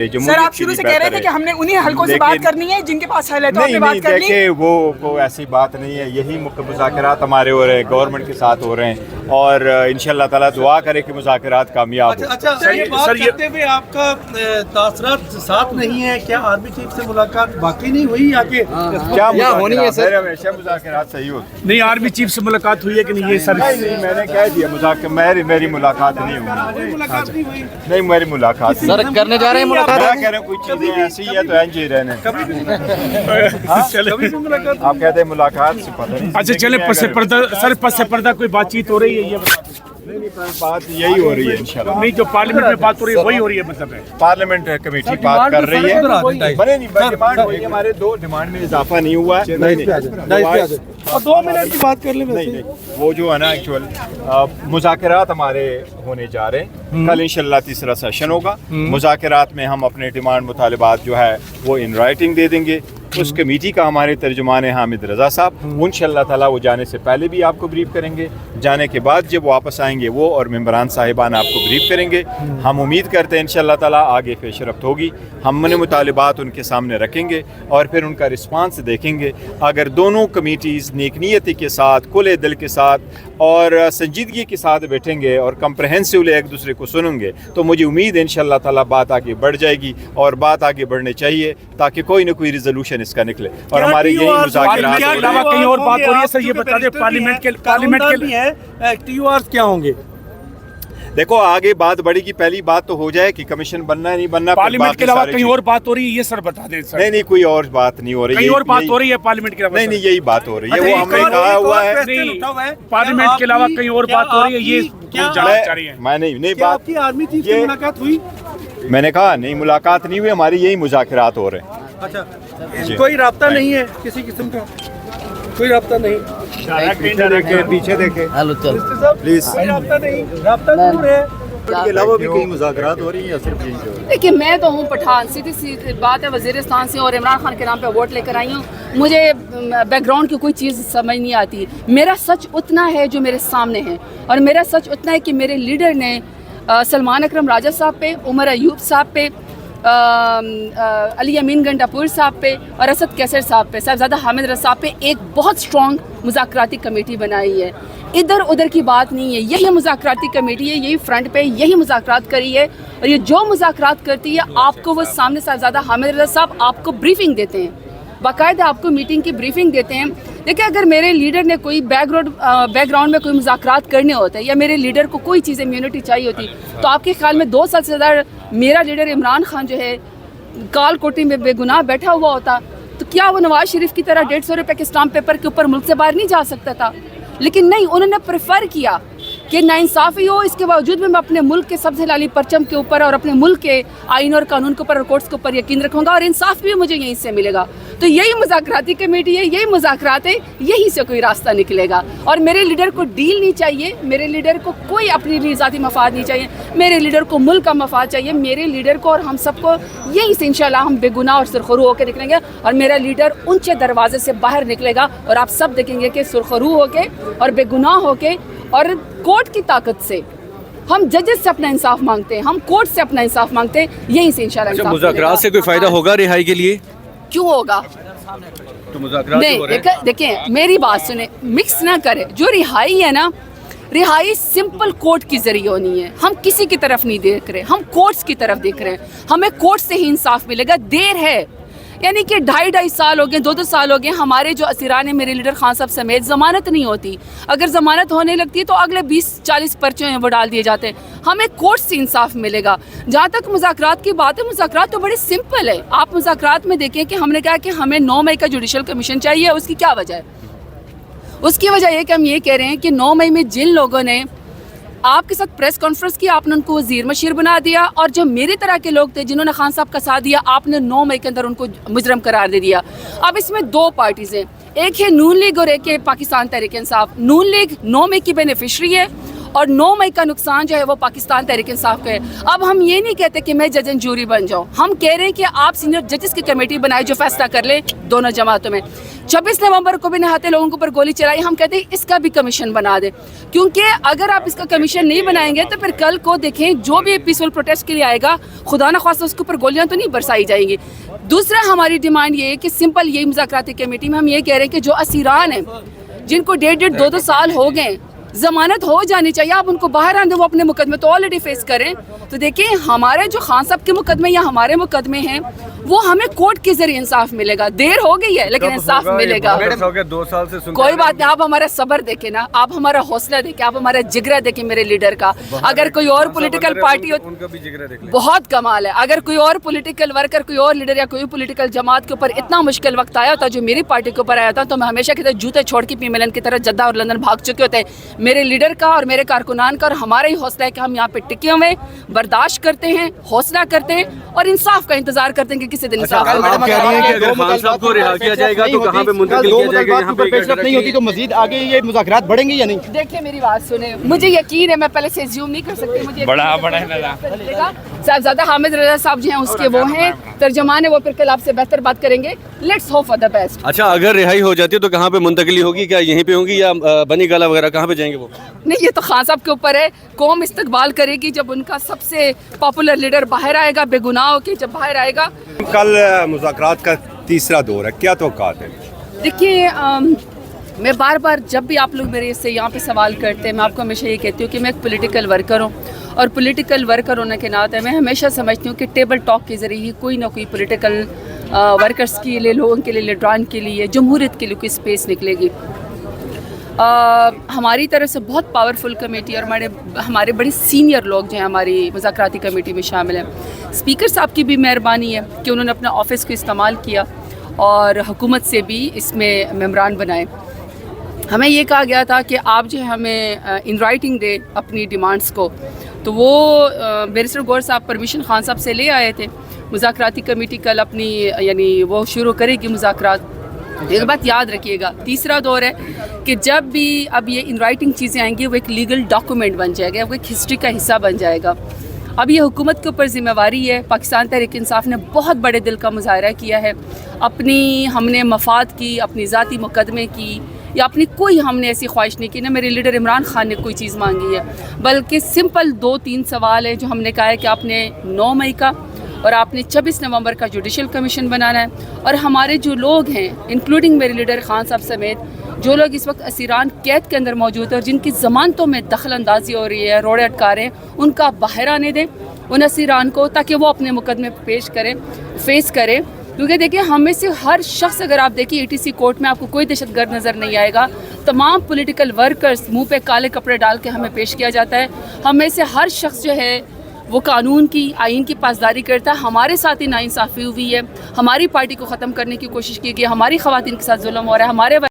Sir आप शुरू से कह रहे थे कि हमने उन्हीं हलकों से बात करनी है जिनके पास हल है, तो आपने बात कर ली। देखिए वो ऐसी बात नहीं है, यही मुज़ाकरात हमारे हो रहे हैं, गवर्नमेंट के साथ हो रहे हैं और इंशाअल्लाह ताला दुआ करें कि मुज़ाकरात कामयाब हो। अच्छा सर, ये बात करते हुए आपका तासरात साथ नहीं है, क्या आर्मी चीफ से मुलाकात बाकी नहीं हुई आके? क्या होनी है सर? हमेशा मुज़ाकरात सही होती नहीं, आर्मी चीफ से मुलाकात हुई है कि नहीं? ये सर नहीं, मैंने कह दिया मेरी मुलाकात नहीं हुई, मुलाकात नहीं हुई। नहीं मेरी मुलाकात सर करने जा रहे हैं मुलाकात। कह रहे हैं कोई चीजें ऐसी है तो एंज ही रहने। आप कहते हैं मुलाकात से पता नहीं। अच्छा चले, पस पर्दा सर, पस पर्दा कोई बातचीत हो रही है? ये बता दें। बात यही हो रही है इंशाल्लाह। नहीं, जो पार्लियामेंट में बात हो रही है वही हो रही है, मतलब है पार्लियामेंट कमेटी बात कर रही है, बने नहीं डिमांड हुई है, हमारे 2 डिमांड में इजाफा नहीं हुआ है। और 2 मिनट की बात कर ले। नहीं, वो जो है ना एक्चुअल मुज़ाकरात हमारे होने जा रहे हैं कल इंशाल्लाह, तीसरा सेशन होगा। मुज़ाकरात में हम अपने डिमांड मुतालिबात जो है वो इन राइटिंग दे देंगे। उस कमेटी का हमारे तर्जुमान है हामिद रज़ा साहब, इंशाअल्लाह ताला वो जाने से पहले भी आपको ब्रीफ करेंगे, जाने के बाद जब वापस आएंगे वो और मेंबरान साहिबान आपको ब्रीफ करेंगे। हम उम्मीद करते हैं इंशाअल्लाह ताला आगे पेशरफ्त होगी, हम अपने मुतालिबात उनके सामने रखेंगे और फिर उनका रिस्पांस देखेंगे। अगर दोनों कमेटीज़ नेकनीयती के साथ, खुले दिल के साथ और संजीदगी के साथ बैठेंगे और कम्प्रहेंसिवली एक दूसरे को सुनेंगे तो मुझे उम्मीद है इंशाअल्लाह ताला बात आगे बढ़ जाएगी और बात आगे बढ़नी चाहिए ताकि कोई ना कोई रिजोल्यूशन इसका निकले। और हमारे यही मुज़ाकरात के अलावा कहीं और बात हो रही है सर? ये बता दें पार्लियामेंट के TURs क्या होंगे? देखो आगे बात बढ़ेगी, पहली बात तो हो जाए कि कमीशन बनना है नहीं बनना। पार्लियामेंट के अलावा कहीं और बात हो रही है? ये सर बता दें सर। नहीं, कोई और बात नहीं हो रही, कहीं और बात हो रही है पार्लियामेंट के अलावा? नहीं, यही बात हो रही है, वो हमने कहा हुआ है। पार्लियामेंट के अलावा कहीं और बात हो रही है, ये जानना चाह रही है। मैं नहीं क्या बात आपकी आर्मी चीफ से मुलाकात हुई? मैंने कहा नहीं, मुलाकात नहीं हुई, हमारी यही मुज़ाकरात हो रहे हैं। अच्छा, कोई राब्ता नहीं है किसी किस्म का? कोई राब्ता नहीं? पीछे देखे हेलो चल प्लीज। कोई राब्ता नहीं, राब्ता जरूर है। के अलावा भी कई मुज़ाकरात हो रही हैं या सिर्फ यही हो रही है? देखिए मैं तो हूँ पठान, सीधी सी बात है, वज़ीरिस्तान से और इमरान खान के नाम पे वोट लेकर आई हूँ। मुझे बैकग्राउंड की कोई चीज़ समझ नहीं आती। मेरा सच उतना है जो मेरे सामने है और मेरा सच उतना है कि मेरे लीडर ने सलमान अकरम राजा साहब पे, उमर अयूब साहब पे, अली अमीन गंडापुर साहब पे और असद कैसर साहब पे, साहबजादा हामिद रज़ा साहब पे एक बहुत स्ट्रॉन्ग मुज़ाकराती कमेटी बनाई है। इधर उधर की बात नहीं है, यही मुज़ाकराती कमेटी है, यही फ्रंट पे यही मुज़ाकरात करी है और ये जो मुज़ाकरात करती है आपको वो सामने साहबजादा हामिद रज़ा साहब आपको ब्रीफिंग देते हैं, बाकायदा आपको मीटिंग की ब्रीफिंग देते हैं। देखिए अगर मेरे लीडर ने कोई बैकग्राउंड में कोई मुज़ाकरात करने होते हैं या मेरे लीडर को कोई चीज़ इम्यूनिटी चाहिए होती तो आपके ख्याल में 2 साल से ज़्यादा मेरा लीडर इमरान खान जो है काल कोठी में बेगुनाह बैठा हुआ होता तो क्या वो नवाज शरीफ की तरह 150 रुपये के स्टाम्प पेपर के ऊपर मुल्क से बाहर नहीं जा सकता था? लेकिन नहीं, उन्होंने प्रेफर किया कि नाइंसाफ़ी हो, इसके बावजूद भी मैं अपने मुल्क के सबसे लाली परचम के ऊपर और अपने मुल्क के आइन और कानून के ऊपर और कोर्ट्स के ऊपर यकीन रखूँगा और इंसाफ भी मुझे यहीं से मिलेगा। तो यही मुज़ाकराती कमेटी है, यही मुज़ाकरात है, यहीं से कोई रास्ता निकलेगा। और मेरे लीडर को डील नहीं चाहिए, मेरे लीडर को कोई अपनी लिए ज़ाती मफाद नहीं चाहिए, मेरे लीडर को मुल्क का मफाद चाहिए। मेरे लीडर को और हम सबको यहीं से इंशाल्लाह हम बेगुनाह और सुरखरू होकर निकलेंगे और मेरा लीडर ऊंचे दरवाजे से बाहर निकलेगा और आप सब देखेंगे कि सुरखरू होके और बेगुनाह होके और कोर्ट की ताकत से हम जजेस से अपना इंसाफ मांगते हैं, हम कोर्ट से अपना इंसाफ मांगते हैं, यहीं से इंशाल्लाह इंसाफ मिलेगा। मुज़ाकरात से कोई फायदा होगा रिहाई के लिए? क्यों होगा? तो मुज़ाकरात नहीं, देखिए मेरी बात सुने, मिक्स ना करें। जो रिहाई है ना, रिहाई सिंपल कोर्ट के जरिए होनी है। हम किसी की तरफ नहीं देख रहे, हम कोर्ट्स की तरफ देख रहे हैं। हमें कोर्ट से ही इंसाफ मिलेगा। देर है, यानी कि 2.5 साल हो गए, 2 साल हो गए हमारे जो असीरान है मेरे लीडर खान साहब समेत, ज़मानत नहीं होती। अगर ज़मानत होने लगती है तो अगले 20-40 पर्चे हैं वो डाल दिए जाते हैं। हमें कोर्ट से इंसाफ मिलेगा। जहाँ तक मुज़ाकरात की बात है, मुज़ाकरात तो बड़े सिंपल है। आप मुज़ाकरात में देखें कि हमने कहा कि हमें 9 मई का जुडिशल कमीशन चाहिए। उसकी क्या वजह है? उसकी वजह यह कि हम ये कह रहे हैं कि 9 मई में जिन लोगों ने आपके साथ प्रेस कॉन्फ्रेंस की, आपने उनको वज़ीर मशीर बना दिया और जो मेरी तरह के लोग थे जिन्होंने खान साहब का साथ दिया, आपने 9 मई के अंदर उनको मुजरम करार दे दिया। अब इसमें 2 पार्टीज़ हैं, एक है नून लीग और एक है पाकिस्तान तहरीक इंसाफ। नून लीग 9 मई की बेनिफिशरी है اور 9 مئی کا نقصان جو ہے وہ پاکستان تحریک انصاف کا ہے. اب ہم یہ نہیں کہتے کہ میں جج اینڈ جوری بن جاؤں, ہم کہہ رہے ہیں کہ آپ سینئر ججز کی کمیٹی بنائے جو فیصلہ کر لیں دونوں جماعتوں میں. 26 نومبر کو بھی نہاتے لوگوں کے اوپر گولی چلائی, ہم کہتے ہیں اس کا بھی کمیشن بنا دیں, کیونکہ اگر آپ اس کا کمیشن نہیں بنائیں گے تو پھر کل کو دیکھیں جو بھی پیسفل پروٹیسٹ کے لیے آئے گا خدا نہ خواستہ اس کے اوپر گولیاں تو نہیں برسائی جائیں گی. دوسرا ہماری ڈیمانڈ یہ ہے کہ سمپل یہی مذاکراتی کمیٹی میں ہم یہ کہہ رہے ہیں کہ جو اسیران ہیں جن کو 1.5 2 سال ہو گئے ضمانت ہو جانی چاہیے, آپ ان کو باہر آنے دیں, وہ اپنے مقدمے تو آلریڈی فیس کریں. تو دیکھیں ہمارے جو خان صاحب کے مقدمے یا ہمارے مقدمے ہیں وہ ہمیں کورٹ کے ذریعے انصاف ملے گا. دیر ہو گئی ہے لیکن انصاف ملے گا. 2 سال سے کوئی بات نہیں, آپ ہمارا صبر دیکھیں نا, آپ ہمارا حوصلہ دیکھیں, آپ ہمارا جگرہ دیکھیں میرے لیڈر کا. اگر کوئی اور پولیٹیکل پارٹی ان کا بھی جگرہ دیکھ لیں. بہت کمال ہے, اگر کوئی اور پولیٹیکل ورکر کوئی اور لیڈر یا کوئی پولیٹیکل جماعت کے اوپر اتنا مشکل وقت آیا ہوتا جو میری پارٹی کے اوپر آیا تھا تو میں ہمیشہ کہتے جوتے چھوڑ کے پی ملن کی طرح جدہ اور لندن بھاگ چکے ہوتے ہیں. میرے لیڈر کا اور میرے کارکنان کا اور ہمارا ہی حوصلہ ہے کہ ہم یہاں پہ ٹکے ہوئے برداشت کرتے ہیں, حوصلہ کرتے ہیں اور انصاف کا انتظار کرتے ہیں کہ کسی دن انصاف. آپ کہہ رہی ہیں کہ اگر خان صاحب کو رہا کیا جائے گا تو کہاں پہ منتقل کیا جائے گا؟ یہاں پہ پیش رفت نہیں ہوتی تو مزید آگے یہ مذاکرات بڑھیں گے یا نہیں؟ دیکھیں میری بات سنیں, مجھے یقین ہے, میں پہلے سے زیوم نہیں کر سکتی, مجھے صاحبزادہ حامد رضا صاحب جو ہیں اس کے وہ ہیں ترجمان, وہ پھر کل آپ سے بہتر بات کریں گے. Let's hope for the best. اچھا اگر رہائی ہو جاتی ہے تو کہاں پہ منتقلی ہوگی؟ کیا یہیں پہ ہوگی یا بنی گالا وغیرہ کہاں پہ جائیں گے وہ؟ نہیں, یہ تو خان صاحب کے اوپر ہے. قوم استقبال کرے گی جب ان کا سب سے پاپولر لیڈر باہر آئے گا, بے گناہ ہو کے جب باہر آئے گا. کل مذاکرات کا تیسرا دور ہے, کیا توقعات ہیں؟ دیکھیے میں بار بار جب بھی آپ لوگ میرے سے یہاں پہ سوال کرتے ہیں میں آپ کو ہمیشہ یہ کہتی ہوں کہ میں ایک پولیٹیکل ورکر ہوں, اور پولیٹیکل ورکر ہونے کے ناطے میں ہمیشہ سمجھتی ہوں کہ ٹیبل ٹاک کے ذریعے ہی کوئی نہ کوئی پولیٹیکل ورکرز کے لیے, لوگوں کے لیے, لیڈران کے لیے, جمہوریت کے لیے کوئی اسپیس نکلے گی. ہماری طرف سے بہت پاورفل کمیٹی اور ہمارے بڑے سینئر لوگ جو ہیں ہماری مذاکراتی کمیٹی میں شامل ہیں. اسپیکر صاحب کی بھی مہربانی ہے کہ انہوں نے اپنا آفس کو استعمال کیا اور حکومت سے بھی اس میں ممبران بنائے. ہمیں یہ کہا گیا تھا کہ آپ جو ہے ہمیں ان رائٹنگ دے اپنی ڈیمانڈس کو, تو وہ بیرسٹر گور صاحب پرمیشن خان صاحب سے لے آئے تھے. مذاکراتی کمیٹی کل اپنی یعنی وہ شروع کرے گی مذاکرات. ایک بات یاد رکھیے گا, تیسرا دور ہے کہ جب بھی اب یہ ان رائٹنگ چیزیں آئیں گی وہ ایک لیگل ڈاکومنٹ بن جائے گا, وہ ایک ہسٹری کا حصہ بن جائے گا. اب یہ حکومت کے اوپر ذمہ واری ہے. پاکستان تحریک انصاف نے بہت بڑے دل کا مظاہرہ کیا ہے, ہم نے مفاد کی, اپنی ذاتی مقدمے کی یا اپنی کوئی ہم نے ایسی خواہش نہیں کی, نہ میرے لیڈر عمران خان نے کوئی چیز مانگی ہے, بلکہ سمپل 2-3 سوال ہے جو ہم نے کہا ہے کہ آپ نے 9 مئی کا اور آپ نے 26 نومبر کا جوڈیشل کمیشن بنانا ہے. اور ہمارے جو لوگ ہیں انکلوڈنگ میرے لیڈر خان صاحب سمیت جو لوگ اس وقت اسیران قید کے اندر موجود ہیں اور جن کی ضمانتوں میں دخل اندازی ہو رہی ہے, روڑے اٹکا رہے ہیں, ان کا باہر آنے دیں ان اسیران کو, تاکہ وہ اپنے مقدمے پیش کریں, فیس کریں. کیونکہ دیکھیں ہم میں سے ہر شخص, اگر آپ دیکھیں ETC کورٹ میں آپ کو کوئی دہشت گرد نظر نہیں آئے گا. تمام پولیٹیکل ورکرز منہ پہ کالے کپڑے ڈال کے ہمیں پیش کیا جاتا ہے. ہم میں سے ہر شخص جو ہے وہ قانون کی, آئین کی پاسداری کرتا ہے. ہمارے ساتھ ہی ناانصافی ہوئی ہے, ہماری پارٹی کو ختم کرنے کی کوشش کی گئی, ہماری خواتین کے ساتھ ظلم ہو رہا ہے, ہمارے